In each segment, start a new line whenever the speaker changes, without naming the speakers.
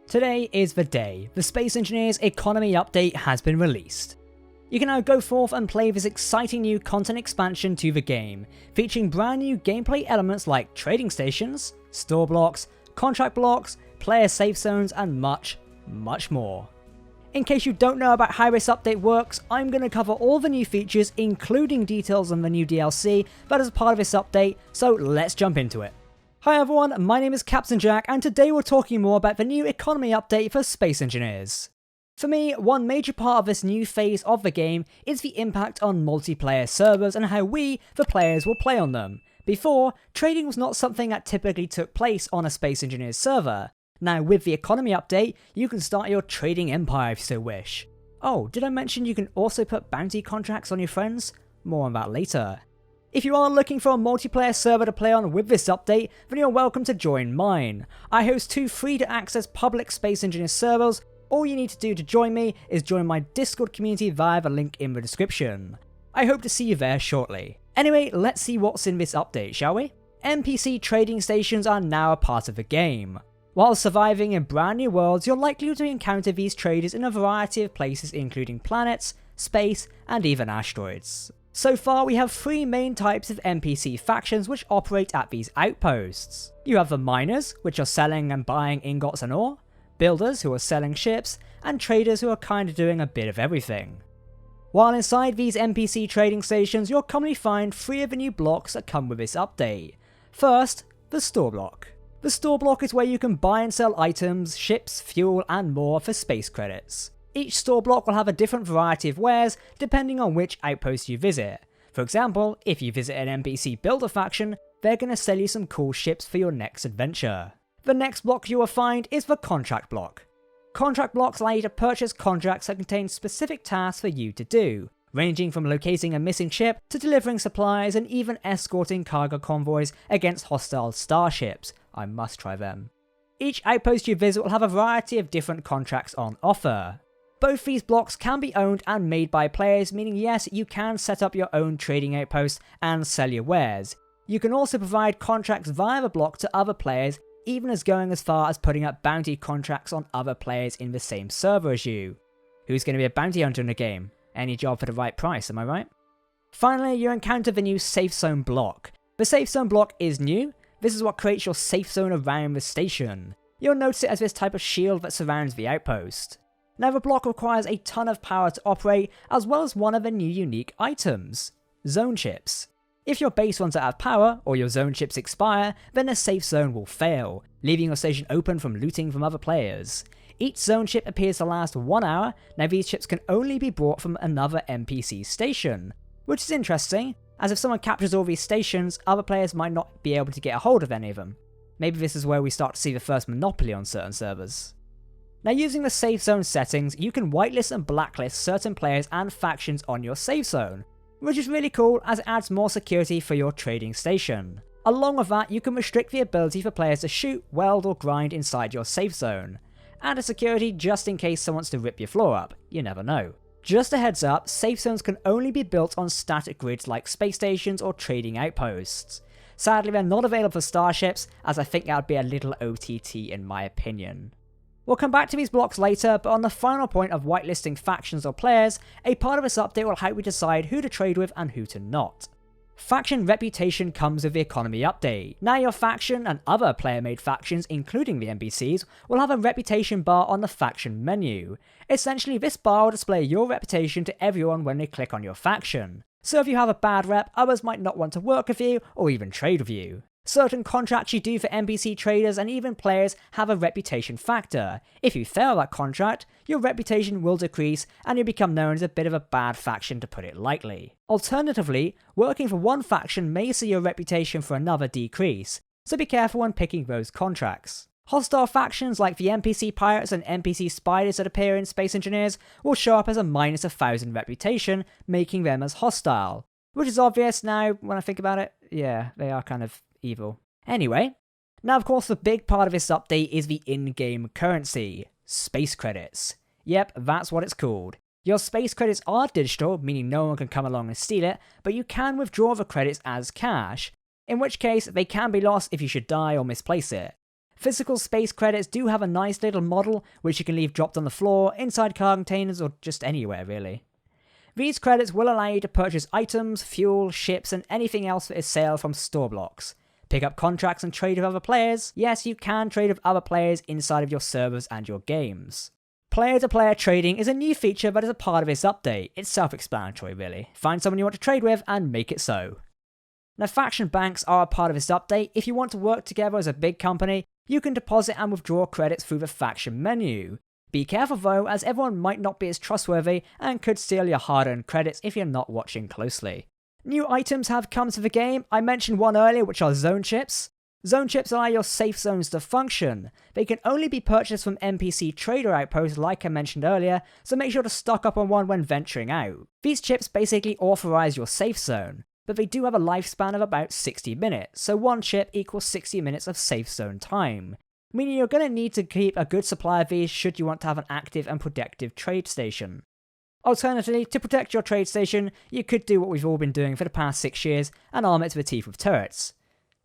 Today is the day. The Space Engineers Economy Update has been released. You can now go forth and play this exciting new content expansion to the game, featuring brand new gameplay elements like trading stations, store blocks, contract blocks, player safe zones, and much, much more. In case you don't know about how this update works, I'm going to cover all the new features, including details on the new DLC that is part of this update, so let's jump into it. Hi everyone, my name is Captain Jack, and today we're talking more about the new economy update for Space Engineers. For me, one major part of this new phase of the game is the impact on multiplayer servers and how we, the players, will play on them. Before, trading was not something that typically took place on a Space Engineers server. Now with the economy update, you can start your trading empire if you so wish. Oh, did I mention you can also put bounty contracts on your friends? More on that later. If you are looking for a multiplayer server to play on with this update, then you're welcome to join mine. I host 2 free to access public Space Engineer servers. All you need to do to join me is join my Discord community via the link in the description. I hope to see you there shortly. Anyway, let's see what's in this update, shall we? NPC Trading Stations are now a part of the game. While surviving in brand new worlds, you're likely to encounter these traders in a variety of places including planets, space, and even asteroids. So far we have 3 main types of NPC factions which operate at these outposts. You have the miners, which are selling and buying ingots and ore, builders who are selling ships, and traders who are kinda doing a bit of everything. While inside these NPC trading stations, you'll commonly find 3 of the new blocks that come with this update. First, the store block. The store block is where you can buy and sell items, ships, fuel, and more for space credits. Each store block will have a different variety of wares depending on which outpost you visit. For example, if you visit an NPC builder faction, they're going to sell you some cool ships for your next adventure. The next block you will find is the contract block. Contract blocks allow you to purchase contracts that contain specific tasks for you to do, ranging from locating a missing ship to delivering supplies and even escorting cargo convoys against hostile starships. I must try them. Each outpost you visit will have a variety of different contracts on offer. Both these blocks can be owned and made by players, meaning yes, you can set up your own trading outpost and sell your wares. You can also provide contracts via the block to other players, even as going as far as putting up bounty contracts on other players in the same server as you. Who's going to be a bounty hunter in the game? Any job for the right price, am I right? Finally, you encounter the new safe zone block. The safe zone block is new. This is what creates your safe zone around the station. You'll notice it as this type of shield that surrounds the outpost. Now the block requires a ton of power to operate, as well as one of the new unique items, zone chips. If your base runs out of power, or your zone chips expire, then the safe zone will fail, leaving your station open from looting from other players. Each zone chip appears to last 1 hour. Now these chips can only be brought from another NPC station, which is interesting, as if someone captures all these stations, other players might not be able to get a hold of any of them. Maybe this is where we start to see the first monopoly on certain servers. Now using the safe zone settings, you can whitelist and blacklist certain players and factions on your safe zone, which is really cool as it adds more security for your trading station. Along with that, you can restrict the ability for players to shoot, weld, or grind inside your safe zone. Add a security just in case someone wants to rip your floor up, you never know. Just a heads up, safe zones can only be built on static grids like space stations or trading outposts. Sadly, they're not available for starships, as I think that would be a little OTT in my opinion. We'll come back to these blocks later, but on the final point of whitelisting factions or players, a part of this update will help you decide who to trade with and who to not. Faction reputation comes with the economy update. Now your faction and other player-made factions, including the NPCs, will have a reputation bar on the faction menu. Essentially, this bar will display your reputation to everyone when they click on your faction. So if you have a bad rep, others might not want to work with you or even trade with you. Certain contracts you do for NPC traders and even players have a reputation factor. If you fail that contract, your reputation will decrease and you'll become known as a bit of a bad faction, to put it lightly. Alternatively, working for one faction may see your reputation for another decrease, so be careful when picking those contracts. Hostile factions like the NPC pirates and NPC spiders that appear in Space Engineers will show up as a -1,000 reputation, making them as hostile. Which is obvious now when I think about it. Yeah, they are kind of evil. Anyway, now of course the big part of this update is the in-game currency, space credits. Yep, that's what it's called. Your space credits are digital, meaning no one can come along and steal it, but you can withdraw the credits as cash, in which case they can be lost if you should die or misplace it. Physical space credits do have a nice little model which you can leave dropped on the floor, inside car containers, or just anywhere really. These credits will allow you to purchase items, fuel, ships, and anything else that is sale from store blocks. Pick up contracts and trade with other players. Yes, you can trade with other players inside of your servers and your games. Player-to-player trading is a new feature that is a part of this update. It's self-explanatory really. Find someone you want to trade with and make it so. Now, faction banks are a part of this update. If you want to work together as a big company, you can deposit and withdraw credits through the faction menu. Be careful though, as everyone might not be as trustworthy and could steal your hard-earned credits if you're not watching closely. New items have come to the game. I mentioned one earlier, which are zone chips. Zone chips allow your safe zones to function. They can only be purchased from NPC trader outposts like I mentioned earlier, so make sure to stock up on one when venturing out. These chips basically authorize your safe zone, but they do have a lifespan of about 60 minutes, so one chip equals 60 minutes of safe zone time, meaning you're going to need to keep a good supply of these should you want to have an active and productive trade station. Alternatively, to protect your trade station, you could do what we've all been doing for the past 6 years and arm it to the teeth with turrets.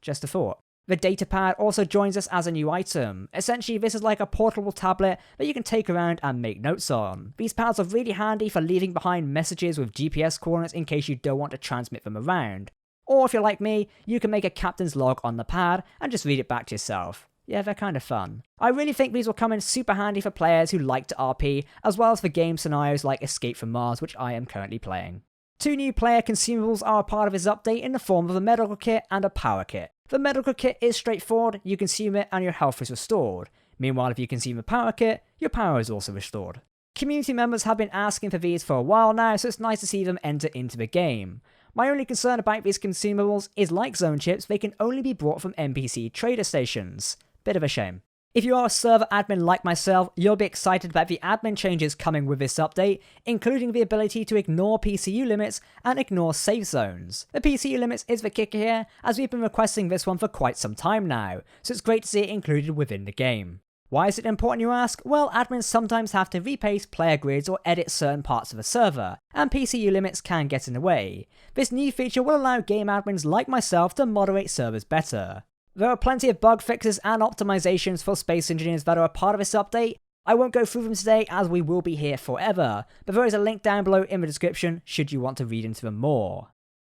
Just a thought. The data pad also joins us as a new item. Essentially, this is like a portable tablet that you can take around and make notes on. These pads are really handy for leaving behind messages with GPS coordinates in case you don't want to transmit them around. Or if you're like me, you can make a captain's log on the pad and just read it back to yourself. Yeah, they're kind of fun. I really think these will come in super handy for players who like to RP, as well as for game scenarios like Escape from Mars, which I am currently playing. 2 new player consumables are a part of this update in the form of a medical kit and a power kit. The medical kit is straightforward, you consume it and your health is restored. Meanwhile, if you consume the power kit, your power is also restored. Community members have been asking for these for a while now, so it's nice to see them enter into the game. My only concern about these consumables is, like zone chips, they can only be brought from NPC Trader Stations. Bit of a shame. If you are a server admin like myself, you'll be excited about the admin changes coming with this update, including the ability to ignore PCU limits and ignore safe zones. The PCU limits is the kicker here, as we've been requesting this one for quite some time now, so it's great to see it included within the game. Why is it important, you ask? Well, admins sometimes have to repaste player grids or edit certain parts of a server, and PCU limits can get in the way. This new feature will allow game admins like myself to moderate servers better. There are plenty of bug fixes and optimizations for Space Engineers that are a part of this update. I won't go through them today as we will be here forever, but there is a link down below in the description should you want to read into them more.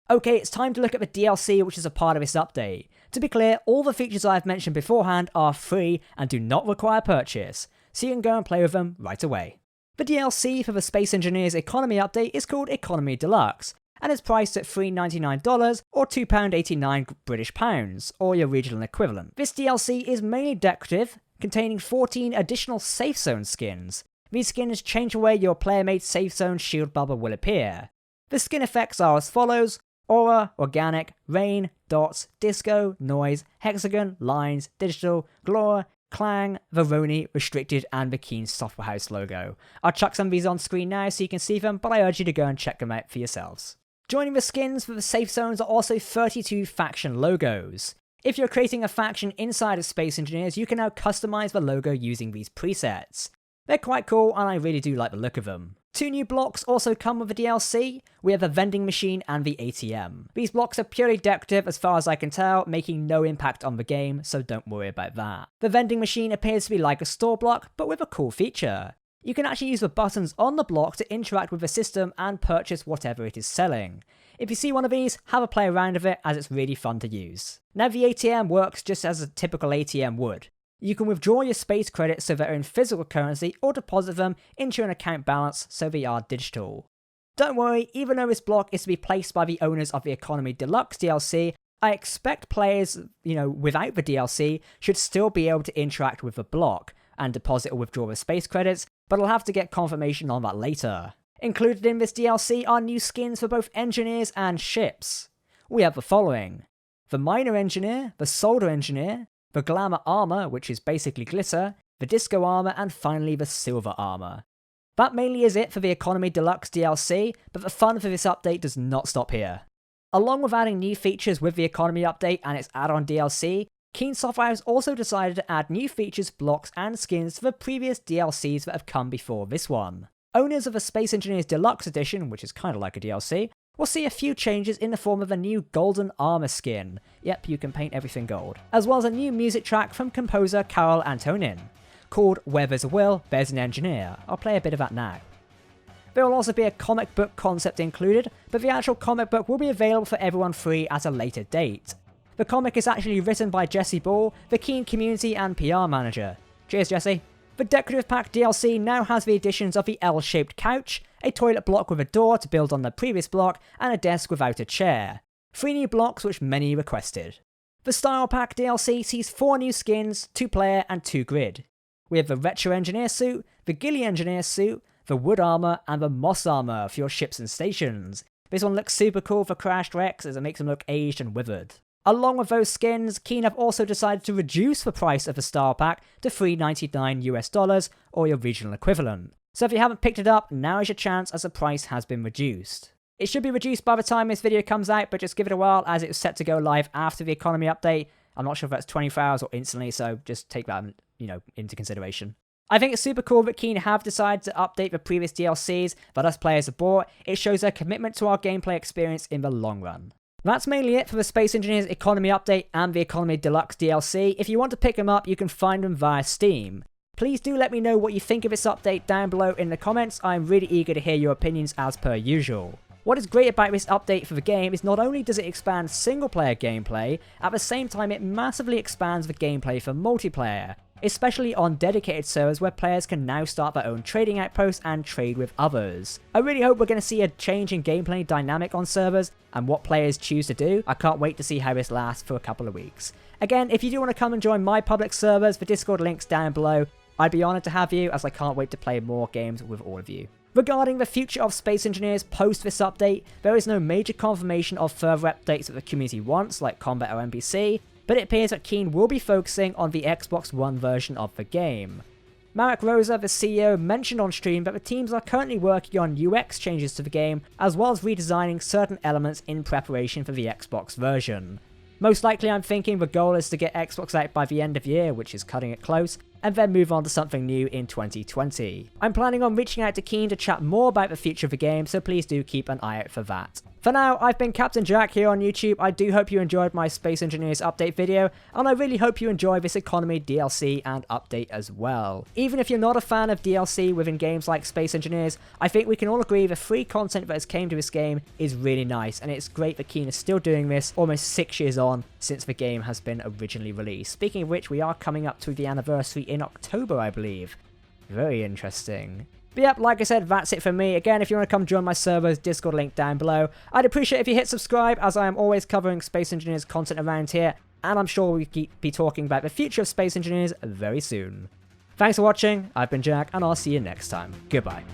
Okay, it's time to look at the DLC which is a part of this update. To be clear, all the features I've mentioned beforehand are free and do not require purchase, so you can go and play with them right away. The DLC for the Space Engineers Economy update is called Economy Deluxe, and is priced at $3.99 or £2.89 British pounds, or your regional equivalent. This DLC is mainly decorative, containing 14 additional safe zone skins. These skins change the way your player-made safe zone shield bubble will appear. The skin effects are as follows: Aura, Organic, Rain, Dots, Disco, Noise, Hexagon, Lines, Digital, Gloria, Clang, Veroni, Restricted, and the Keen Software House logo. I'll chuck some of these on screen now so you can see them, but I urge you to go and check them out for yourselves. Joining the skins for the safe zones are also 32 faction logos. If you're creating a faction inside of Space Engineers, you can now customize the logo using these presets. They're quite cool and I really do like the look of them. 2 new blocks also come with the DLC. We have the vending machine and the ATM. These blocks are purely decorative as far as I can tell, making no impact on the game, so don't worry about that. The vending machine appears to be like a store block, but with a cool feature. You can actually use the buttons on the block to interact with the system and purchase whatever it is selling. If you see one of these, have a play around with it as it's really fun to use. Now the ATM works just as a typical ATM would. You can withdraw your space credits so they're in physical currency or deposit them into an account balance so they are digital. Don't worry, even though this block is to be placed by the owners of the Economy Deluxe DLC, I expect players, without the DLC should still be able to interact with the block and deposit or withdraw the space credits, but I'll have to get confirmation on that later. Included in this DLC are new skins for both engineers and ships. We have the following: the Miner Engineer, the Soldier Engineer, the Glamour Armor, which is basically glitter, the Disco Armor, and finally the Silver Armor. That mainly is it for the Economy Deluxe DLC, but the fun for this update does not stop here. Along with adding new features with the Economy update and its add-on DLC, Keen Software has also decided to add new features, blocks, and skins to the previous DLCs that have come before this one. Owners of the Space Engineers Deluxe Edition, which is kind of like a DLC, We'll see a few changes in the form of a new golden armor skin. Yep, you can paint everything gold. As well as a new music track from composer Carol Antonin, called Where There's a Will, There's an Engineer. I'll play a bit of that now. There will also be a comic book concept included, but the actual comic book will be available for everyone free at a later date. The comic is actually written by Jesse Ball, the Keen community and PR manager. Cheers, Jesse. The Decorative Pack DLC now has the additions of the L-shaped couch, a toilet block with a door to build on the previous block, and a desk without a chair. 3 new blocks which many requested. The Style Pack DLC sees 4 new skins, 2 player and 2 grid. We have the Retro Engineer suit, the Ghillie Engineer suit, the Wood armor, and the Moss armor for your ships and stations. This one looks super cool for crashed wrecks as it makes them look aged and withered. Along with those skins, Keen have also decided to reduce the price of the Style Pack to $3.99 US or your regional equivalent. So if you haven't picked it up, now is your chance as the price has been reduced. It should be reduced by the time this video comes out, but just give it a while as it's set to go live after the economy update. I'm not sure if that's 24 hours or instantly, so just take that, into consideration. I think it's super cool that Keen have decided to update the previous DLCs that us players have bought. It shows their commitment to our gameplay experience in the long run. That's mainly it for the Space Engineers Economy Update and the Economy Deluxe DLC. If you want to pick them up, you can find them via Steam. Please do let me know what you think of this update down below in the comments. I'm really eager to hear your opinions as per usual. What is great about this update for the game is not only does it expand single player gameplay, at the same time it massively expands the gameplay for multiplayer, especially on dedicated servers where players can now start their own trading outposts and trade with others. I really hope we're going to see a change in gameplay dynamic on servers and what players choose to do. I can't wait to see how this lasts for a couple of weeks. Again, if you do want to come and join my public servers, the Discord link's down below. I'd be honoured to have you, as I can't wait to play more games with all of you. Regarding the future of Space Engineers post this update, there is no major confirmation of further updates that the community wants, like combat or NPC, but it appears that Keen will be focusing on the Xbox One version of the game. Marek, the CEO, mentioned on stream that the teams are currently working on UX changes to the game, as well as redesigning certain elements in preparation for the Xbox version. Most likely I'm thinking the goal is to get Xbox out by the end of the year, which is cutting it close, and then move on to something new in 2020. I'm planning on reaching out to Keen to chat more about the future of the game, so please do keep an eye out for that. For now, I've been Captain Jack here on YouTube. I do hope you enjoyed my Space Engineers update video, and I really hope you enjoy this economy DLC and update as well. Even if you're not a fan of DLC within games like Space Engineers, I think we can all agree the free content that has came to this game is really nice, and it's great that Keen is still doing this almost 6 years on since the game has been originally released. Speaking of which, we are coming up to the anniversary in October, I believe. Very interesting. But yep, like I said, that's it for me. Again, if you want to come join my servers, Discord link down below. I'd appreciate if you hit subscribe, as I am always covering Space Engineers content around here, and I'm sure we'll be talking about the future of Space Engineers very soon. Thanks for watching, I've been Jack, and I'll see you next time. Goodbye.